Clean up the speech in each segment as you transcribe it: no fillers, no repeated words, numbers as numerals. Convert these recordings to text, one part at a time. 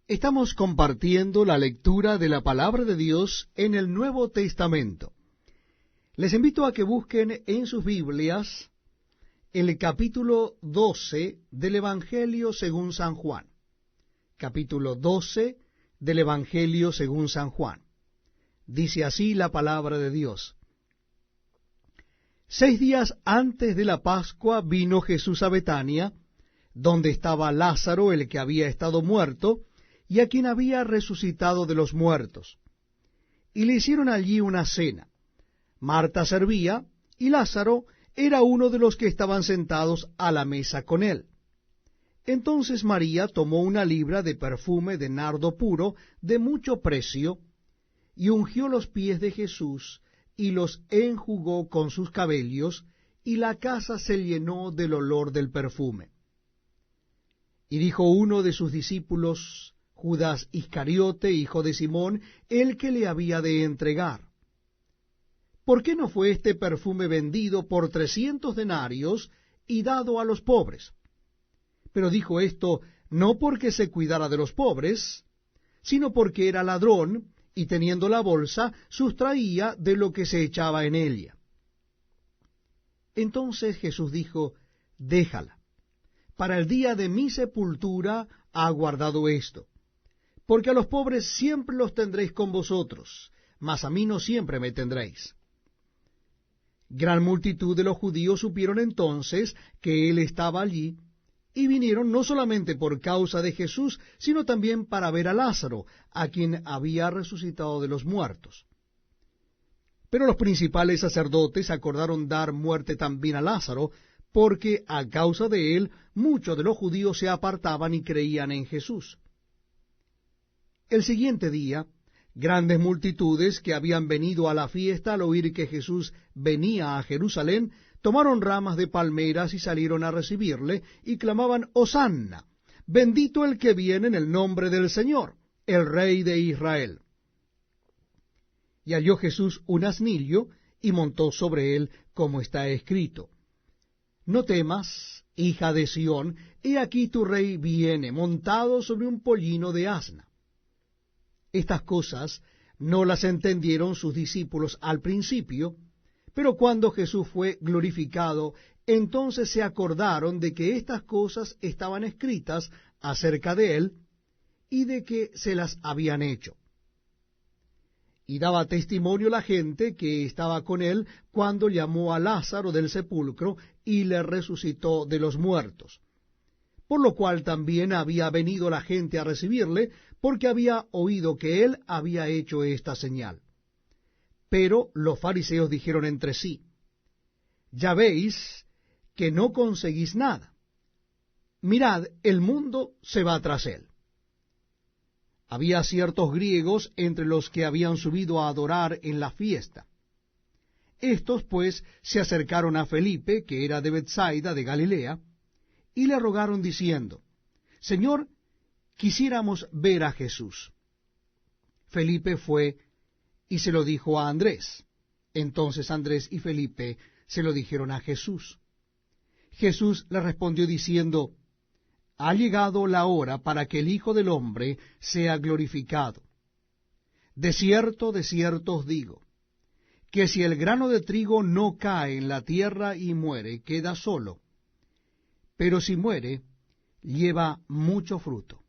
Estamos compartiendo la lectura de la Palabra de Dios en el Nuevo Testamento. Les invito a que busquen en sus Biblias el capítulo 12 del Evangelio según San Juan. Capítulo 12 del Evangelio según San Juan. Dice así la Palabra de Dios. 6 días antes de la Pascua vino Jesús a Betania, donde estaba Lázaro, el que había estado muerto, y a quien había resucitado de los muertos. Y le hicieron allí una cena. Marta servía, y Lázaro era uno de los que estaban sentados a la mesa con él. Entonces María tomó una libra de perfume de nardo puro, de mucho precio, y ungió los pies de Jesús, y los enjugó con sus cabellos, y la casa se llenó del olor del perfume. Y dijo uno de sus discípulos, Judas Iscariote, hijo de Simón, el que le había de entregar: ¿por qué no fue este perfume vendido por 300 denarios y dado a los pobres? Pero dijo esto no porque se cuidara de los pobres, sino porque era ladrón, y teniendo la bolsa, sustraía de lo que se echaba en ella. Entonces Jesús dijo: déjala, para el día de mi sepultura ha guardado esto. Porque a los pobres siempre los tendréis con vosotros, mas a mí no siempre me tendréis. Gran multitud de los judíos supieron entonces que él estaba allí, y vinieron no solamente por causa de Jesús, sino también para ver a Lázaro, a quien había resucitado de los muertos. Pero los principales sacerdotes acordaron dar muerte también a Lázaro, porque a causa de él muchos de los judíos se apartaban y creían en Jesús. El siguiente día, grandes multitudes que habían venido a la fiesta al oír que Jesús venía a Jerusalén, tomaron ramas de palmeras y salieron a recibirle, y clamaban: Hosanna, bendito el que viene en el nombre del Señor, el Rey de Israel. Y halló Jesús un asnillo, y montó sobre él, como está escrito: No temas, hija de Sión, he aquí tu rey viene, montado sobre un pollino de asna. Estas cosas no las entendieron sus discípulos al principio, pero cuando Jesús fue glorificado, entonces se acordaron de que estas cosas estaban escritas acerca de él, y de que se las habían hecho. Y daba testimonio la gente que estaba con él cuando llamó a Lázaro del sepulcro y le resucitó de los muertos. Por lo cual también había venido la gente a recibirle, porque había oído que él había hecho esta señal. Pero los fariseos dijeron entre sí: ya veis que no conseguís nada. Mirad, el mundo se va tras él. Había ciertos griegos entre los que habían subido a adorar en la fiesta. Estos, pues, se acercaron a Felipe, que era de Betsaida, de Galilea, y le rogaron diciendo: Señor, quisiéramos ver a Jesús. Felipe fue y se lo dijo a Andrés. Entonces Andrés y Felipe se lo dijeron a Jesús. Jesús le respondió diciendo: ha llegado la hora para que el Hijo del Hombre sea glorificado. De cierto os digo, que si el grano de trigo no cae en la tierra y muere, queda solo, pero si muere, lleva mucho fruto.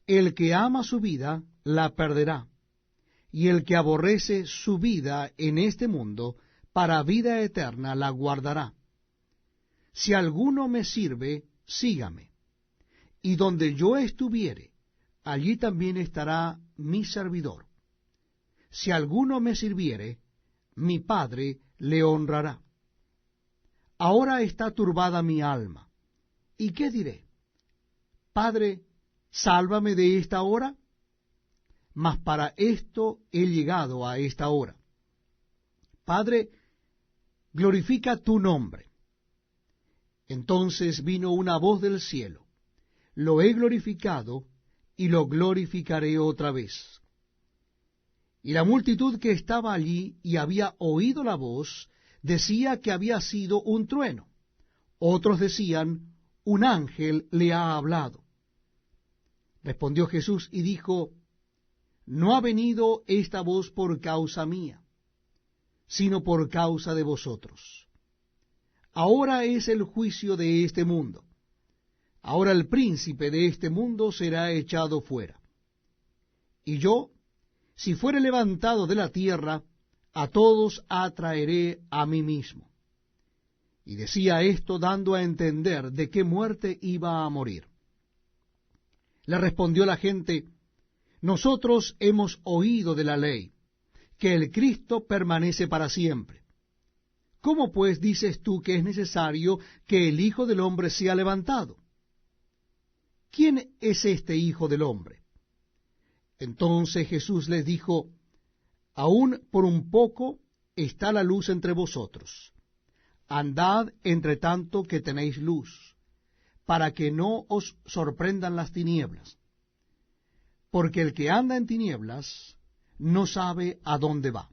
El que ama su vida, la perderá, y el que aborrece su vida en este mundo, para vida eterna la guardará. Si alguno me sirve, sígame, y donde yo estuviere, allí también estará mi servidor. Si alguno me sirviere, mi Padre le honrará. Ahora está turbada mi alma. ¿Y qué diré? Padre, sálvame de esta hora. Mas para esto he llegado a esta hora. Padre, glorifica tu nombre. Entonces vino una voz del cielo: lo he glorificado y lo glorificaré otra vez. Y la multitud que estaba allí y había oído la voz decía que había sido un trueno. Otros decían: un ángel le ha hablado. Respondió Jesús y dijo: No ha venido esta voz por causa mía, sino por causa de vosotros. Ahora es el juicio de este mundo. Ahora el príncipe de este mundo será echado fuera. Y yo, si fuere levantado de la tierra, a todos atraeré a mí mismo. Y decía esto dando a entender de qué muerte iba a morir. Le respondió la gente: Nosotros hemos oído de la ley, que el Cristo permanece para siempre. ¿Cómo pues dices tú que es necesario que el Hijo del Hombre sea levantado? ¿Quién es este Hijo del Hombre? Entonces Jesús les dijo: Aún por un poco está la luz entre vosotros. Andad entre tanto que tenéis luz, para que no os sorprendan las tinieblas. Porque el que anda en tinieblas no sabe a dónde va.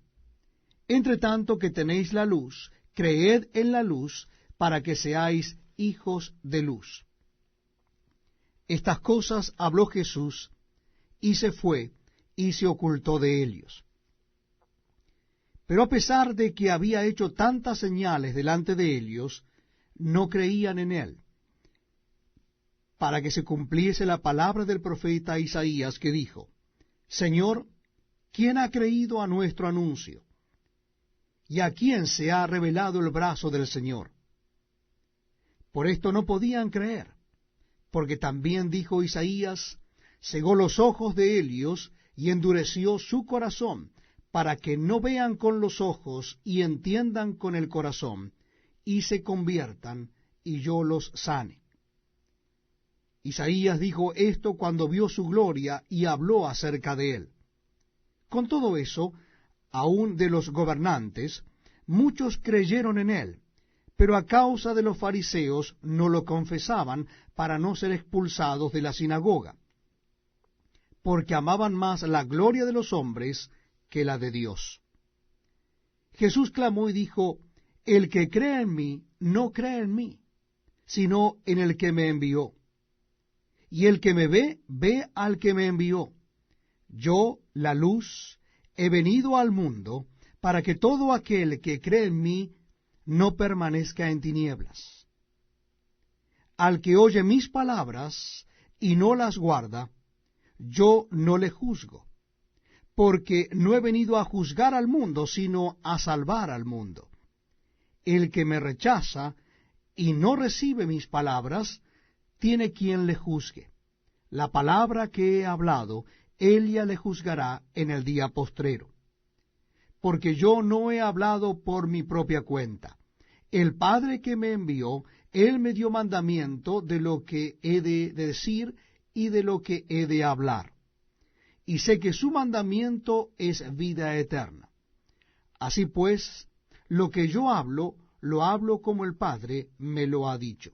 Entre tanto que tenéis la luz, creed en la luz, para que seáis hijos de luz. Estas cosas habló Jesús, y se fue, y se ocultó de ellos. Pero a pesar de que había hecho tantas señales delante de ellos, no creían en él, para que se cumpliese la palabra del profeta Isaías, que dijo: Señor, ¿quién ha creído a nuestro anuncio? ¿Y a quién se ha revelado el brazo del Señor? Por esto no podían creer, porque también dijo Isaías: cegó los ojos de ellos y endureció su corazón, para que no vean con los ojos y entiendan con el corazón, y se conviertan, y yo los sane. Isaías dijo esto cuando vio su gloria y habló acerca de él. Con todo eso, aun de los gobernantes, muchos creyeron en él, pero a causa de los fariseos no lo confesaban para no ser expulsados de la sinagoga, porque amaban más la gloria de los hombres que la de Dios. Jesús clamó y dijo: El que cree en mí, no cree en mí, sino en el que me envió. Y el que me ve, ve al que me envió. Yo, la luz, he venido al mundo, para que todo aquel que cree en mí no permanezca en tinieblas. Al que oye mis palabras y no las guarda, yo no le juzgo, porque no he venido a juzgar al mundo, sino a salvar al mundo. El que me rechaza y no recibe mis palabras, tiene quien le juzgue. La palabra que he hablado, ella le juzgará en el día postrero. Porque yo no he hablado por mi propia cuenta. El Padre que me envió, él me dio mandamiento de lo que he de decir y de lo que he de hablar. Y sé que su mandamiento es vida eterna. Así pues, lo que yo hablo, lo hablo como el Padre me lo ha dicho.